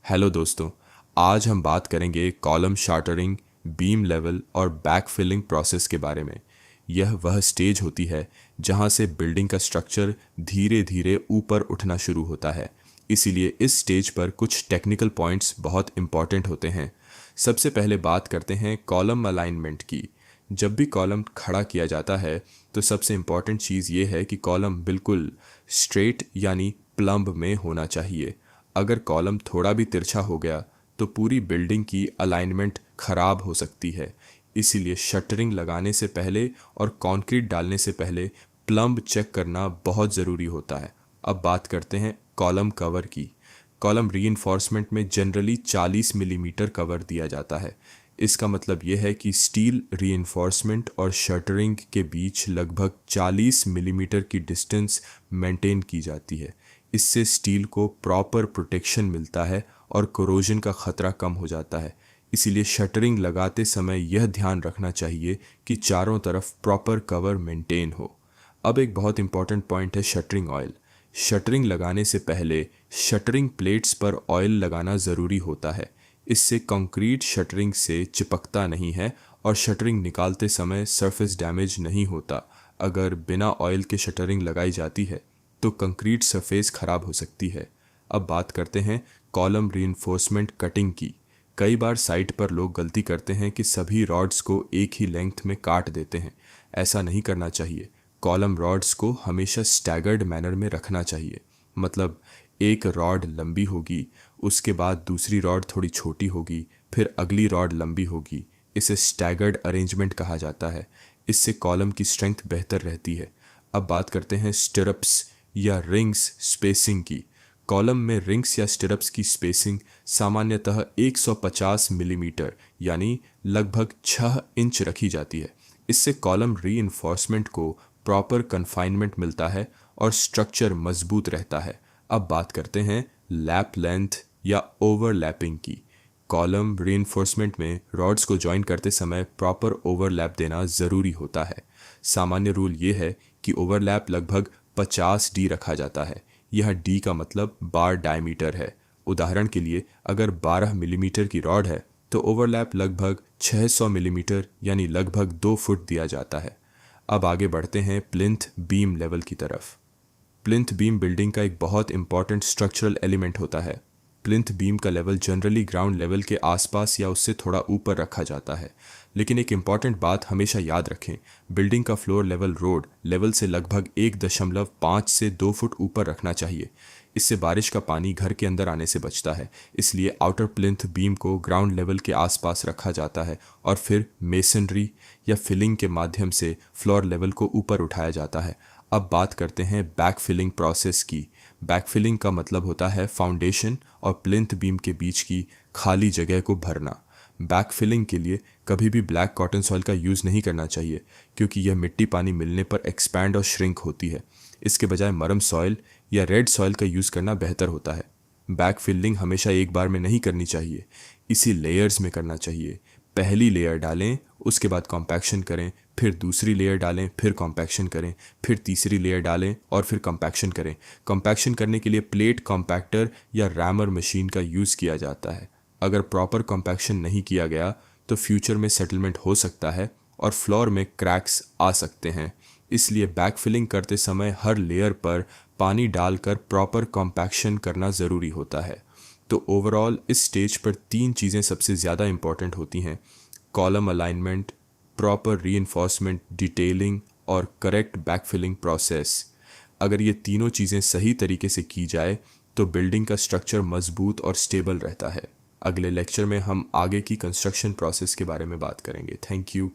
Hello दोस्तों। आज हम बात करेंगे कॉलम शार्टरिंग, बीम लेवल और बैकफिलिंग प्रोसेस के बारे में। यह वह स्टेज होती है जहां से बिल्डिंग का स्ट्रक्चर धीरे धीरे ऊपर उठना शुरू होता है। इसीलिए इस स्टेज पर कुछ टेक्निकल पॉइंट्स बहुत इंपॉर्टेंट होते हैं। सबसे पहले बात करते हैं कॉलम अलाइनमेंट की। जब भी कॉलम खड़ा किया जाता है तो सबसे इम्पॉर्टेंट चीज़ ये है कि कॉलम बिल्कुल स्ट्रेट यानी प्लम्ब में होना चाहिए। अगर कॉलम थोड़ा भी तिरछा हो गया तो पूरी बिल्डिंग की अलाइनमेंट खराब हो सकती है। इसीलिए शटरिंग लगाने से पहले और कंक्रीट डालने से पहले प्लम्ब चेक करना बहुत ज़रूरी होता है। अब बात करते हैं कॉलम कवर की। कॉलम रीइंफोर्समेंट में जनरली 40 मिलीमीटर कवर दिया जाता है। इसका मतलब यह है कि स्टील रीइंफोर्समेंट और शटरिंग के बीच लगभग 40 मिलीमीटर की डिस्टेंस मेंटेन की जाती है। इससे स्टील को प्रॉपर प्रोटेक्शन मिलता है और कोरोजन का खतरा कम हो जाता है। इसीलिए शटरिंग लगाते समय यह ध्यान रखना चाहिए कि चारों तरफ प्रॉपर कवर मेंटेन हो। अब एक बहुत इंपॉर्टेंट पॉइंट है शटरिंग ऑयल। शटरिंग लगाने से पहले शटरिंग प्लेट्स पर ऑयल लगाना ज़रूरी होता है। इससे कंक्रीट शटरिंग से चिपकता नहीं है और शटरिंग निकालते समय सरफेस डैमेज नहीं होता। अगर बिना ऑयल के शटरिंग लगाई जाती है तो कंक्रीट सरफेस खराब हो सकती है। अब बात करते हैं कॉलम रीइंफोर्समेंट कटिंग की। कई बार साइट पर लोग गलती करते हैं कि सभी रॉड्स को एक ही लेंथ में काट देते हैं। ऐसा नहीं करना चाहिए। कॉलम रॉड्स को हमेशा स्टैगर्ड मैनर में रखना चाहिए। मतलब एक रॉड लंबी होगी, उसके बाद दूसरी रॉड थोड़ी छोटी होगी, फिर अगली रॉड लंबी होगी। इसे स्टैगर्ड अरेंजमेंट कहा जाता है। इससे कॉलम की स्ट्रेंथ बेहतर रहती है। अब बात करते हैं स्टिरप्स या रिंग्स स्पेसिंग की। कॉलम में रिंग्स या स्टिरप्स की स्पेसिंग सामान्यतः 150 मिलीमीटर यानी लगभग 6 इंच रखी जाती है। इससे कॉलम रीइंफोर्समेंट को प्रॉपर कन्फाइनमेंट मिलता है और स्ट्रक्चर मजबूत रहता है। अब बात करते हैं लैप लेंथ या ओवरलैपिंग की। कॉलम रीइंफोर्समेंट में रॉड्स को जॉइन करते समय प्रॉपर ओवरलैप देना ज़रूरी होता है। सामान्य रूल ये है कि ओवरलैप लगभग 50 डी रखा जाता है। यह डी का मतलब बार डायमीटर है। उदाहरण के लिए अगर 12 मिलीमीटर की रॉड है तो ओवरलैप लगभग 600 मिलीमीटर यानी लगभग 2 फुट दिया जाता है। अब आगे बढ़ते हैं प्लिंथ बीम लेवल की तरफ। प्लिंथ बीम बिल्डिंग का एक बहुत इंपॉर्टेंट स्ट्रक्चरल एलिमेंट होता है। प्लिंथ बीम का लेवल जनरली ग्राउंड लेवल के आसपास या उससे थोड़ा ऊपर रखा जाता है। लेकिन एक इम्पॉर्टेंट बात हमेशा याद रखें, बिल्डिंग का फ्लोर लेवल रोड लेवल से लगभग 1.5 से 2 फुट ऊपर रखना चाहिए। इससे बारिश का पानी घर के अंदर आने से बचता है। इसलिए आउटर प्लिंथ बीम को ग्राउंड लेवल के आसपास रखा जाता है और फिर मेसनरी या फिलिंग के माध्यम से फ्लोर लेवल को ऊपर उठाया जाता है। अब बात करते हैं बैकफिलिंग प्रोसेस की। बैकफिलिंग का मतलब होता है फाउंडेशन और प्लिंथ बीम के बीच की खाली जगह को भरना। बैकफिलिंग के लिए कभी भी ब्लैक कॉटन सॉइल का यूज़ नहीं करना चाहिए क्योंकि यह मिट्टी पानी मिलने पर एक्सपैंड और श्रिंक होती है। इसके बजाय मरम सॉइल या रेड सॉइल का यूज़ करना बेहतर होता है। बैकफिलिंग हमेशा एक बार में नहीं करनी चाहिए, इसी लेयर्स में करना चाहिए। पहली लेयर डालें, उसके बाद कॉम्पैक्शन करें, फिर दूसरी लेयर डालें, फिर कॉम्पैक्शन करें, फिर तीसरी लेयर डालें और फिर कॉम्पैक्शन करें। कॉम्पैक्शन करने के लिए प्लेट कॉम्पैक्टर या रैमर मशीन का यूज़ किया जाता है। अगर प्रॉपर कॉम्पैक्शन नहीं किया गया तो फ्यूचर में सेटलमेंट हो सकता है और फ्लोर में क्रैक्स आ सकते हैं। इसलिए बैकफिलिंग करते समय हर लेयर पर पानी डालकर प्रॉपर कॉम्पैक्शन करना ज़रूरी होता है। तो ओवरऑल इस स्टेज पर 3 चीज़ें सबसे ज़्यादा इंपॉर्टेंट होती हैं: column alignment, proper reinforcement detailing और करेक्ट बैकफिलिंग प्रोसेस। अगर ये तीनों चीज़ें सही तरीके से की जाए तो बिल्डिंग का स्ट्रक्चर मजबूत और स्टेबल रहता है। अगले लेक्चर में हम आगे की कंस्ट्रक्शन प्रोसेस के बारे में बात करेंगे। Thank you.